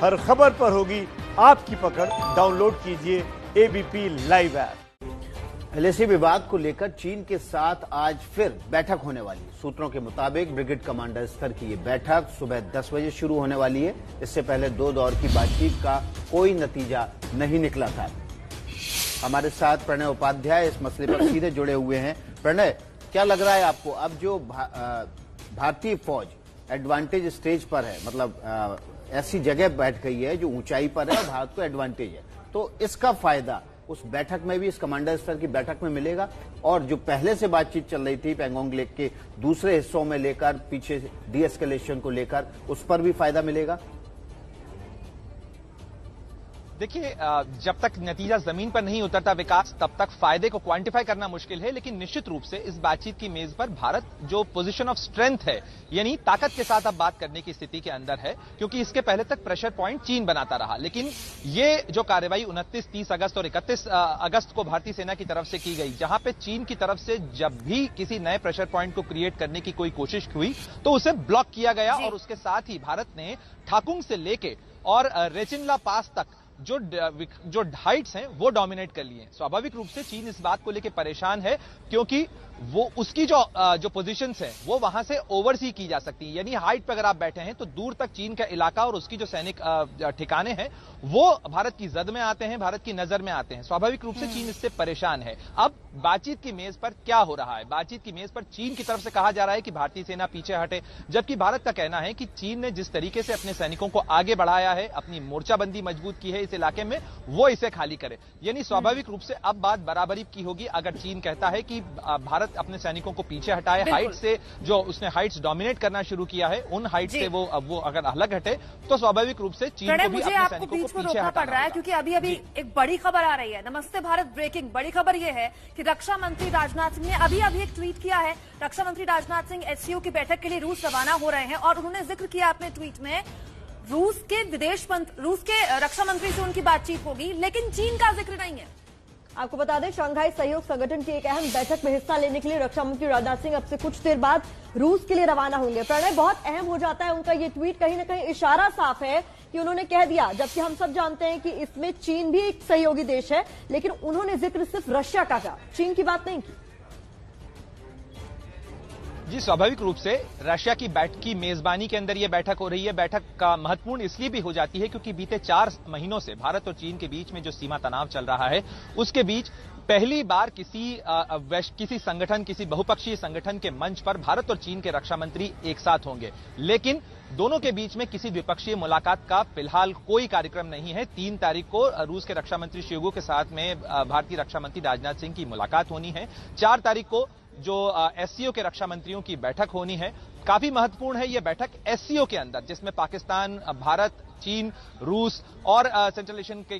हर खबर पर होगी आपकी पकड़। डाउनलोड कीजिए एबीपी लाइव ऐप। एलएसी विवाद को लेकर चीन के साथ आज फिर बैठक होने वाली है। सूत्रों के मुताबिक ब्रिगेड कमांडर स्तर की ये बैठक सुबह 10 बजे शुरू होने वाली है। इससे पहले 2 दौर की बातचीत का कोई नतीजा नहीं निकला था। हमारे साथ प्रणय उपाध्याय इस मसले पर सीधे जुड़े हुए हैं। प्रणय, क्या लग रहा है आपको, अब जो भारतीय फौज एडवांटेज स्टेज पर है, मतलब ऐसी जगह बैठ गई है जो ऊंचाई पर है और भारत को एडवांटेज है, तो इसका फायदा उस बैठक में भी, इस कमांडर स्तर की बैठक में मिलेगा? और जो पहले से बातचीत चल रही थी पैंगोंग लेक के दूसरे हिस्सों में लेकर, पीछे डी एस्केलेशन को लेकर, उस पर भी फायदा मिलेगा? देखिए, जब तक नतीजा जमीन पर नहीं उतरता विकास, तब तक फायदे को क्वांटिफाई करना मुश्किल है। लेकिन निश्चित रूप से इस बातचीत की मेज पर भारत जो पोजीशन ऑफ स्ट्रेंथ है, यानी ताकत के साथ अब बात करने की स्थिति के अंदर है, क्योंकि इसके पहले तक प्रेशर पॉइंट चीन बनाता रहा। लेकिन ये जो कार्रवाई 29, 30 अगस्त और 31 अगस्त को भारतीय सेना की तरफ से की गई, जहां पे चीन की तरफ से जब भी किसी नए प्रेशर पॉइंट को क्रिएट करने की कोई कोशिश हुई तो उसे ब्लॉक किया गया। और उसके साथ ही भारत ने ठाकुंग से लेके और रेचिनला पास तक जो हाइट्स हैं वो डोमिनेट कर लिए हैं। स्वाभाविक रूप से चीन इस बात को लेकर परेशान है, क्योंकि वो उसकी जो पोजीशंस हैं वो वहां से ओवरसी की जा सकती है। यानी हाइट पर अगर आप बैठे हैं तो दूर तक चीन का इलाका और उसकी जो सैनिक ठिकाने हैं वो भारत की जद में आते हैं, भारत की नजर में आते हैं। स्वाभाविक रूप से चीन इससे परेशान है। अब बातचीत की मेज पर क्या हो रहा है? बातचीत की मेज पर चीन की तरफ से कहा जा रहा है कि भारतीय सेना पीछे हटे, जबकि भारत का कहना है कि चीन ने जिस तरीके से अपने सैनिकों को आगे बढ़ाया है, अपनी मोर्चाबंदी मजबूत की है इस इलाके में, वो इसे खाली करे। यानी स्वाभाविक रूप से अब बात बराबरी की होगी। अगर चीन कहता है कि भारत अपने सैनिकों को पीछे हटाए, हाइट से जो उसने हाइट्स डोमिनेट करना शुरू किया है, उन हाइट से वो अगर अलग हटे, तो स्वाभाविक रूप से चीन को भी अपने सैनिकों को पीछे हटाना पड़ रहा है। क्योंकि अभी एक बड़ी खबर आ रही है। नमस्ते भारत ब्रेकिंग बड़ी खबर यह है कि रक्षा मंत्री राजनाथ सिंह ने अभी एक ट्वीट किया है। रक्षा मंत्री राजनाथ सिंह एससीओ की बैठक के लिए रूस रवाना हो रहे हैं और उन्होंने जिक्र किया अपने ट्वीट में रूस के रक्षा मंत्री से उनकी बातचीत होगी, लेकिन चीन का जिक्र नहीं है। आपको बता दें, शंघाई सहयोग संगठन की एक अहम बैठक में हिस्सा लेने के लिए रक्षा मंत्री राजनाथ सिंह अब से कुछ देर बाद रूस के लिए रवाना होंगे। प्रणय, बहुत अहम हो जाता है उनका ये ट्वीट। कहीं ना कहीं इशारा साफ है कि उन्होंने कह दिया, जबकि हम सब जानते हैं कि इसमें चीन भी एक सहयोगी देश है, लेकिन उन्होंने जिक्र सिर्फ रशिया का किया, चीन की बात नहीं की। जी, स्वाभाविक रूप से रशिया की मेजबानी के अंदर यह बैठक हो रही है। बैठक का महत्वपूर्ण इसलिए भी हो जाती है क्योंकि बीते 4 महीनों से भारत और चीन के बीच में जो सीमा तनाव चल रहा है, उसके बीच पहली बार किसी संगठन, किसी बहुपक्षीय संगठन के मंच पर भारत और चीन के रक्षा मंत्री एक साथ होंगे। लेकिन दोनों के बीच में किसी द्विपक्षीय मुलाकात का फिलहाल कोई कार्यक्रम नहीं है। 3 तारीख को रूस के रक्षा मंत्री शोइगु के साथ में भारतीय रक्षा मंत्री राजनाथ सिंह की मुलाकात होनी है। 4 तारीख को जो एससीओ के रक्षा मंत्रियों की बैठक होनी है। काफी महत्वपूर्ण है यह बैठक एससीओ के अंदर, जिसमें पाकिस्तान, भारत, चीन, रूस और सेंट्रल एशियन के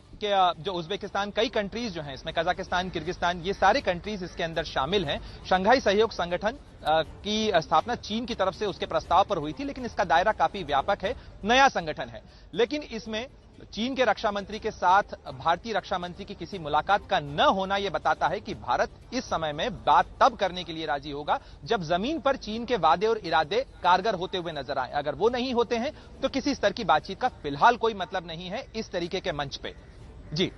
जो उज्बेकिस्तान, कई कंट्रीज जो हैं इसमें, कजाकिस्तान, किर्गिस्तान, ये सारे कंट्रीज इसके अंदर शामिल हैं। शंघाई सहयोग संगठन की स्थापना चीन की तरफ से उसके प्रस्ताव पर हुई थी, लेकिन इसका दायरा काफी व्यापक है, नया संगठन है। लेकिन इसमें चीन के रक्षा मंत्री के साथ भारतीय रक्षा मंत्री की किसी मुलाकात का न होना यह बताता है कि भारत इस समय में बात तब करने के लिए राजी होगा जब जमीन पर चीन के वादे और इरादे कारगर होते हुए नजर आए। अगर वो नहीं होते हैं तो किसी स्तर की बातचीत का फिलहाल कोई मतलब नहीं है इस तरीके के मंच पे। जी,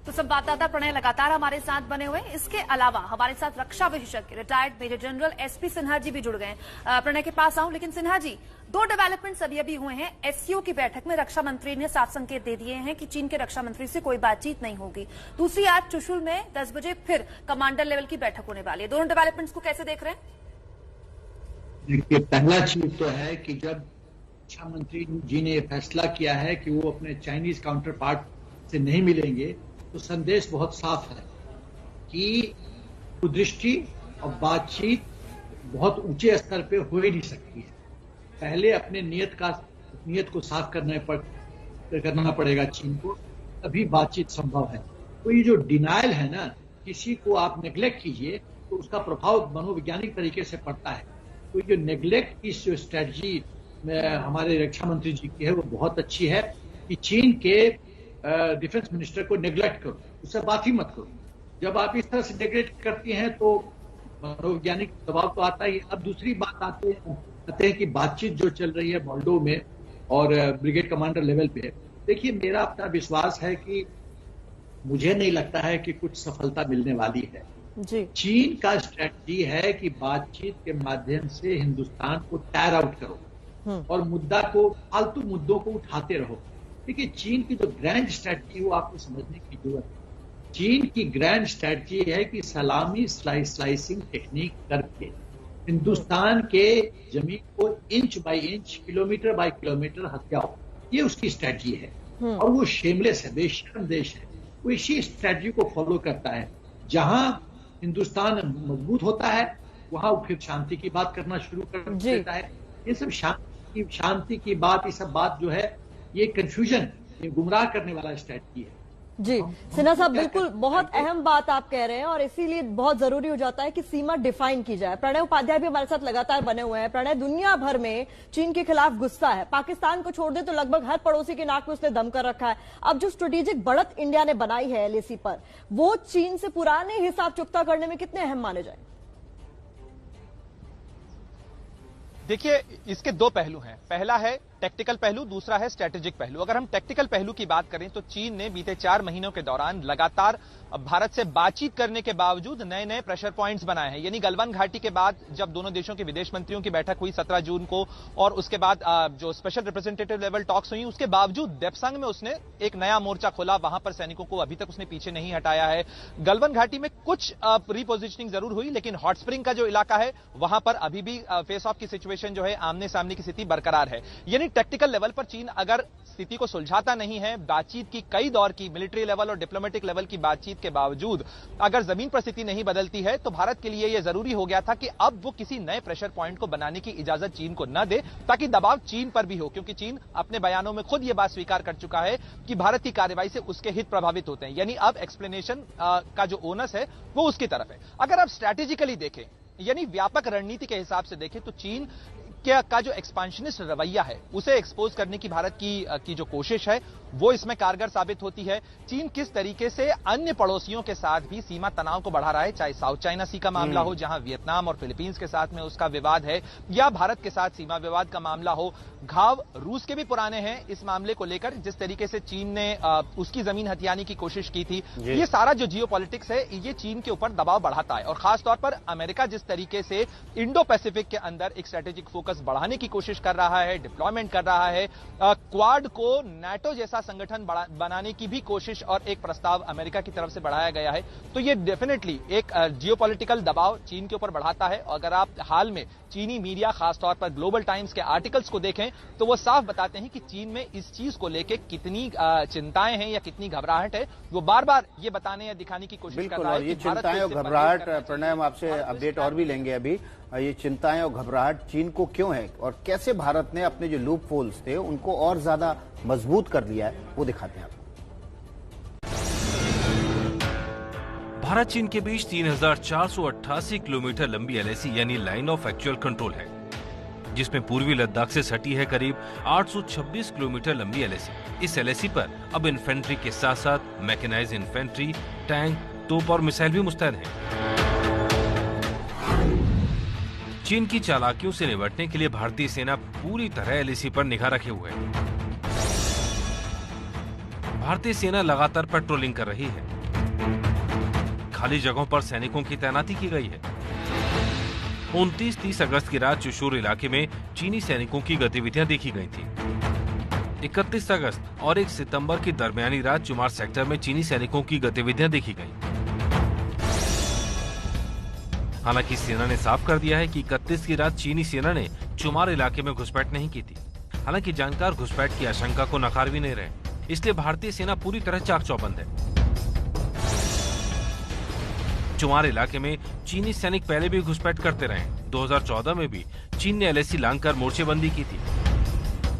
तो संवाददाता प्रणय लगातार हमारे साथ बने हुए। इसके अलावा हमारे साथ रक्षा विशेषज्ञ retired major general SP Sinha ji भी जुड़ गए। प्रणय के पास आऊं, लेकिन सिन्हा जी, 2 डेवलपमेंट्स अभी हुए हैं। एससीओ की बैठक में रक्षा मंत्री ने साफ संकेत दे दिए हैं कि चीन के रक्षा मंत्री से कोई बातचीत नहीं होगी। दूसरी, आज चुशुल में 10 बजे फिर कमांडर लेवल की बैठक होने वाली है। दोनों डेवलपमेंट्स को कैसे देख रहे हैं? देखिए, पहला चीज तो है कि जब रक्षा मंत्री जी ने फैसला किया है कि वो अपने चाइनीज काउंटर पार्ट से नहीं मिलेंगे, तो संदेश बहुत साफ है कि कुदृष्टि और बातचीत बहुत ऊंचे स्तर पे हो ही नहीं सकती है। पहले अपने नियत को साफ करना पड़ेगा चीन को, तभी बातचीत संभव है। तो ये जो डिनायल है ना, किसी को आप नेग्लेक्ट कीजिए तो उसका प्रभाव मनोवैज्ञानिक तरीके से पड़ता है। तो ये नेग्लेक्ट की जो स्ट्रेटजी हमारे रक्षा मंत्री जी की है वो बहुत अच्छी है कि चीन के डिफेंस मिनिस्टर को नेग्लेक्ट करो, उससे बात ही मत करो। जब आप इस तरह से नेग्लेक्ट करती हैं तो मनोवैज्ञानिक दबाव तो आता ही। अब दूसरी बात आते हैं कि बातचीत जो चल रही है मोल्डो में और ब्रिगेड कमांडर लेवल पे, देखिए, मेरा अपना विश्वास है कि मुझे नहीं लगता है कि कुछ सफलता मिलने वाली है। जी। चीन का स्ट्रेटजी है कि बातचीत के माध्यम से हिंदुस्तान को टायर आउट करो और मुद्दा को, फालतू मुद्दों को उठाते रहो। देखिए, चीन की जो ग्रैंड स्ट्रेटजी वो आपको समझने की जरूरत है। चीन की ग्रैंड स्ट्रेटजी है कि सलामी स्लाइसिंग टेक्निक करके हिंदुस्तान के जमीन को inch by inch, kilometre by kilometre हथियाओ। ये उसकी स्ट्रेटजी है और वो शेमलेस है, बेशर्म देश है। वो इसी स्ट्रेटजी को फॉलो करता है। जहां हिंदुस्तान मजबूत होता है वहां वो फिर शांति की बात करना शुरू कर देता है। ये सब शांति की बात, ये सब बात जो है, ये कंफ्यूजन, ये गुमराह करने वाला स्ट्रेटजी है। जी सिन्हा साहब, बिल्कुल बहुत अहम बात आप कह रहे हैं और इसीलिए बहुत जरूरी हो जाता है कि सीमा डिफाइन की जाए। प्रणय उपाध्याय भी हमारे साथ लगातार बने हुए हैं। प्रणय, दुनिया भर में चीन के खिलाफ गुस्सा है। पाकिस्तान को छोड़ दे तो लगभग हर पड़ोसी के नाक में उसने दम कर रखा है। अब जो स्ट्रेटेजिक बढ़त इंडिया ने बनाई है एलएसी पर, वो चीन से पुराने हिसाब चुकता करने में कितने अहम माने जाए? देखिए, इसके दो पहलू हैं। पहला है टेक्टिकल पहलू, दूसरा है स्ट्रेटेजिक पहलू। अगर हम टेक्टिकल पहलू की बात करें तो चीन ने बीते 4 महीनों के दौरान लगातार भारत से बातचीत करने के बावजूद नए नए प्रेशर पॉइंट्स बनाए हैं। यानी गलवान घाटी के बाद जब दोनों देशों के विदेश मंत्रियों की बैठक हुई 17 जून को, और उसके बाद जो स्पेशल रिप्रेजेंटेटिव लेवल टॉक्स हुई, उसके बावजूद देप्सांग में उसने एक नया मोर्चा खोला। वहां पर सैनिकों को अभी तक उसने पीछे नहीं हटाया है। गलवान घाटी में कुछ रिपोजिशनिंग जरूर हुई, लेकिन हॉट स्प्रिंग का जो इलाका है वहां पर अभी भी फेस ऑफ की सिचुएशन जो है, आमने सामने की स्थिति बरकरार है। यानी टेक्टिकल लेवल पर चीन अगर स्थिति को सुलझाता नहीं है, बातचीत की कई दौर की मिलिट्री लेवल और डिप्लोमेटिक लेवल की बातचीत के बावजूद अगर जमीन पर स्थिति नहीं बदलती है, तो भारत के लिए यह जरूरी हो गया था कि अब वो किसी नए प्रेशर पॉइंट को बनाने की इजाजत चीन को न दे, ताकि दबाव चीन पर भी हो। क्योंकि चीन अपने बयानों में खुद यह बात स्वीकार कर चुका है कि भारत की कार्रवाई से उसके हित प्रभावित होते हैं। यानी अब एक्सप्लेनेशन का जो ओनस है वो उसकी तरफ है। अगर आप स्ट्रैटेजिकली देखें, यानी व्यापक रणनीति के हिसाब से देखें, तो चीन का जो एक्सपांशनिस्ट रवैया है उसे एक्सपोज करने की भारत की जो कोशिश है वो इसमें कारगर साबित होती है। चीन किस तरीके से अन्य पड़ोसियों के साथ भी सीमा तनाव को बढ़ा रहा है, चाहे साउथ चाइना सी का मामला हो जहां वियतनाम और फिलीपींस के साथ में उसका विवाद है, या भारत के साथ सीमा विवाद का मामला हो। घाव रूस के भी पुराने हैं इस मामले को लेकर, जिस तरीके से चीन ने उसकी जमीन हथियाने की कोशिश की थी। ये सारा जो जियोपॉलिटिक्स है ये चीन के ऊपर दबाव बढ़ाता है। और खासतौर पर अमेरिका जिस तरीके से इंडो पैसिफिक के अंदर एक स्ट्रेटेजिक फोकस बढ़ाने की कोशिश कर रहा है, डिप्लॉयमेंट कर रहा है, क्वाड को नाटो जैसा संगठन बनाने की भी कोशिश और एक प्रस्ताव अमेरिका की तरफ से बढ़ाया गया है। तो ये डेफिनेटली एक जियोपॉलिटिकल दबाव चीन के ऊपर बढ़ाता है। अगर आप हाल में चीनी मीडिया, खासतौर पर ग्लोबल टाइम्स के आर्टिकल्स को देखें तो वो साफ बताते हैं कि चीन में इस चीज को लेकर कितनी चिंताएं हैं या कितनी घबराहट है। वो बार बार ये बताने या दिखाने की कोशिश कर रहा है। ये चिंताएं और घबराहट, प्रणय, हम आपसे अपडेट और भी लेंगे अभी। ये चिंताएं और घबराहट चीन को क्यों है और कैसे भारत ने अपने जो लूप होल्स थे उनको और ज्यादा मजबूत कर लिया है, वो दिखाते हैं आपको। भारत चीन के बीच 3488 किलोमीटर लंबी एलएसी यानी लाइन ऑफ एक्चुअल कंट्रोल है, जिसमें पूर्वी लद्दाख से सटी है करीब 826 किलोमीटर लंबी एलएसी। इस एलएसी पर अब इन्फेंट्री के साथ साथ मैकेनाइज्ड इन्फेंट्री, टैंक, तोप और मिसाइल भी मुस्तैद हैं। चीन की चालाकियों से निपटने के लिए भारतीय सेना पूरी तरह एलएसी पर निगाह रखे हुए है। भारतीय सेना लगातार पेट्रोलिंग कर रही है। खाली जगहों पर सैनिकों की तैनाती की गई है। 29-30 अगस्त की रात चुशूर इलाके में चीनी सैनिकों की गतिविधियां देखी गई थी। 31 अगस्त और 1 सितंबर की दरमियानी रात चुमार सेक्टर में चीनी सैनिकों की गतिविधियां देखी गई। हालांकि सेना ने साफ कर दिया है कि 31 की रात चीनी सेना ने चुमार इलाके में घुसपैठ नहीं की थी। हालांकि जानकार घुसपैठ की आशंका को नकार भी नहीं रहे, इसलिए भारतीय सेना पूरी तरह चाक चौबंद है। चुमार इलाके में चीनी सैनिक पहले भी घुसपैठ करते रहे। 2014 में भी चीन ने एलएसी लांघकर मोर्चेबंदी की थी।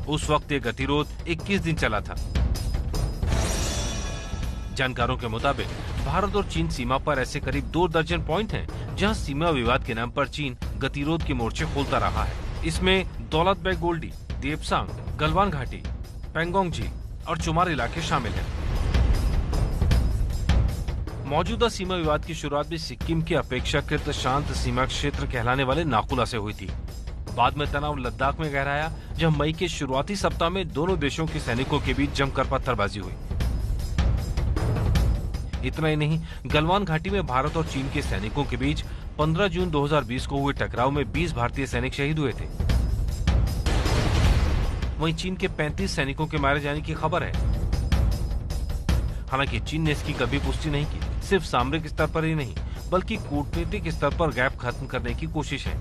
उस वक्त ये गतिरोध 21 दिन चला था। जानकारों के मुताबिक भारत और चीन सीमा पर ऐसे करीब 2 दर्जन पॉइंट हैं जहां सीमा विवाद के नाम पर चीन गतिरोध के मोर्चे खोलता रहा है। इसमें दौलत बेग गोल्डी, देप्सांग, गलवान घाटी, पेंगोंग झील और चुमार इलाके शामिल हैं। मौजूदा सीमा विवाद की शुरुआत भी सिक्किम के अपेक्षाकृत शांत सीमा क्षेत्र कहलाने वाले नाकुला से हुई थी। बाद में तनाव लद्दाख में गहराया, जब मई के शुरुआती सप्ताह में दोनों देशों के सैनिकों के बीच जमकर पत्थरबाजी हुई। इतना ही नहीं, गलवान घाटी में भारत और चीन के सैनिकों के बीच 15 जून 2020 को हुए टकराव में 20 भारतीय सैनिक शहीद हुए थे। वहीं चीन के 35 सैनिकों के मारे जाने की खबर है। हालांकि चीन ने इसकी कभी पुष्टि नहीं की। सिर्फ सामरिक स्तर पर ही नहीं, बल्कि कूटनीतिक स्तर पर गैप खत्म करने की कोशिश है।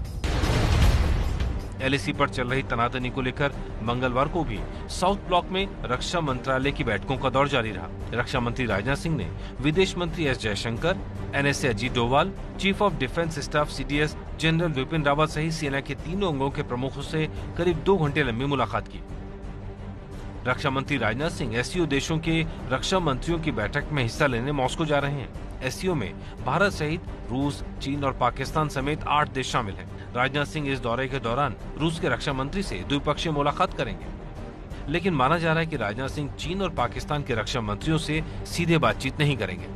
एलएसी पर चल रही तनातनी को लेकर मंगलवार को भी साउथ ब्लॉक में रक्षा मंत्रालय की बैठकों का दौर जारी रहा। रक्षा मंत्री राजनाथ सिंह ने विदेश मंत्री S Jaishankar, NSA Ajit Doval, chief of defence staff CDS general Vipin Rawat सहित सेना के तीनों अंगों के प्रमुखों से करीब 2 घंटे लंबी मुलाकात की। रक्षा मंत्री राजनाथ सिंह एससीओ देशों के रक्षा मंत्रियों की बैठक में हिस्सा लेने मॉस्को जा रहे हैं। एससीओ में भारत सहित रूस, चीन और पाकिस्तान समेत 8 देश शामिल हैं। राजनाथ सिंह इस दौरे के दौरान रूस के रक्षा मंत्री से द्विपक्षीय मुलाकात करेंगे, लेकिन माना जा रहा है कि राजनाथ सिंह चीन और पाकिस्तान के रक्षा मंत्रियों से सीधे बातचीत नहीं करेंगे।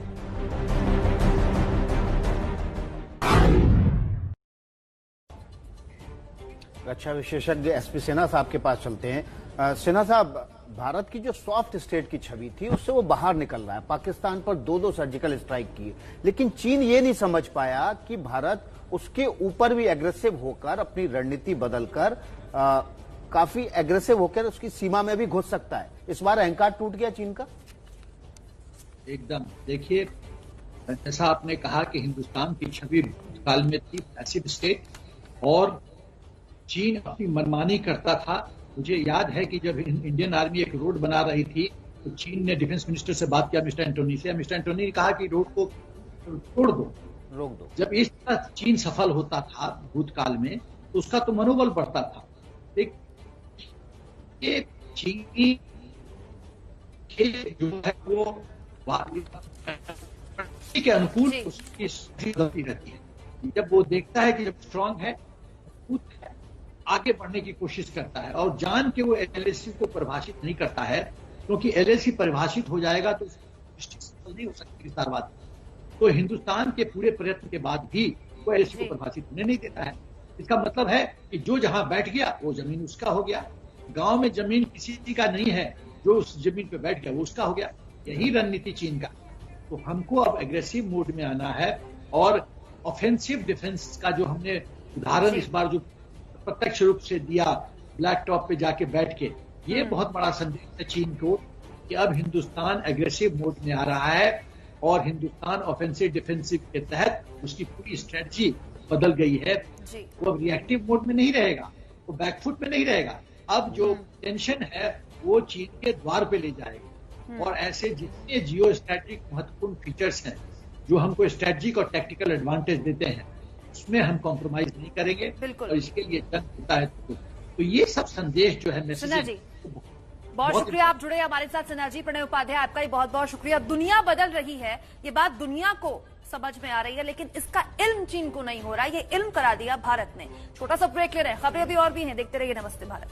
रक्षा विशेषज्ञ एसपी सिन्हा साहब के पास चलते हैं। सिन्हा साहब, भारत की जो सॉफ्ट स्टेट की छवि थी उससे वो बाहर निकल रहा है। पाकिस्तान पर 2 सर्जिकल स्ट्राइक किए, लेकिन चीन ये नहीं समझ पाया कि भारत उसके ऊपर भी एग्रेसिव होकर अपनी रणनीति बदलकर काफी एग्रेसिव होकर उसकी सीमा में भी घुस सकता है। इस बार अहंकार टूट गया चीन का। एकदम देखिए, जैसा आपने कहा कि हिंदुस्तान की छवि काल में थी पैसिव स्टेट और चीन अपनी मनमानी करता था। मुझे याद है कि जब इंडियन आर्मी एक रोड बना रही थी तो चीन ने डिफेंस मिनिस्टर से बात किया, मिस्टर एंटोनी से। मिस्टर एंटोनी ने कहा कि रोड को तोड़ दो, रोक दो। जब इस तरह चीन सफल होता था भूतकाल में तो उसका तो मनोबल बढ़ता था। एक चीनी जो है वो के अनुकूल उसकी गलती रहती है। जब वो देखता है कि जब स्ट्रांग है, आगे बढ़ने की कोशिश करता है और जान के वो एलएसी को परिभाषित नहीं करता है, क्योंकि एलएसी परिभाषित हो जाएगा तो सफल नहीं हो सकती विस्तारवाद। तो हिंदुस्तान के पूरे प्रयत्न के बाद भी वो एलएसी को परिभाषित होने नहीं देता है। इसका मतलब है कि जो जहां बैठ गया वो जमीन उसका हो गया। गांव में जमीन किसी का नहीं है, जो उस जमीन पे बैठ गया वो उसका हो गया। यही रणनीति चीन का। तो हमको अब एग्रेसिव मोड में आना है और ऑफेंसिव डिफेंस का जो हमने उदाहरण इस बार जो प्रत्यक्ष रूप से दिया ब्लैक टॉप पे जाके बैठ के, ये बहुत बड़ा संदेश है चीन को कि अब हिंदुस्तान एग्रेसिव मोड में आ रहा है और हिंदुस्तान ऑफेंसिव डिफेंसिव के तहत उसकी पूरी स्ट्रेटजी बदल गई है। वो अब रिएक्टिव मोड में नहीं रहेगा, वो बैकफुट में नहीं रहेगा। अब जो टेंशन है वो चीन के द्वार पे ले जाएगा और ऐसे जितने जियो स्ट्रेटेजिक महत्वपूर्ण फीचर्स हैं जो हमको स्ट्रेटेजिक और टैक्टिकल एडवांटेज देते हैं उसमें हम कॉम्प्रोमाइज नहीं करेंगे और इसके लिए जंग होता है। तो ये सब संदेश जो है सिन्हा जी, बहुत शुक्रिया आप जुड़े हमारे साथ। सिन्हा जी, प्रणय उपाध्याय आपका ही बहुत बहुत शुक्रिया। दुनिया बदल रही है, ये बात दुनिया को समझ में आ रही है, लेकिन इसका इल्म चीन को नहीं हो रहा है। ये इल्म करा दिया भारत ने। छोटा सा ब्रेक ले रहे हैं, खबरें अभी और भी हैं, देखते रहिए नमस्ते भारत।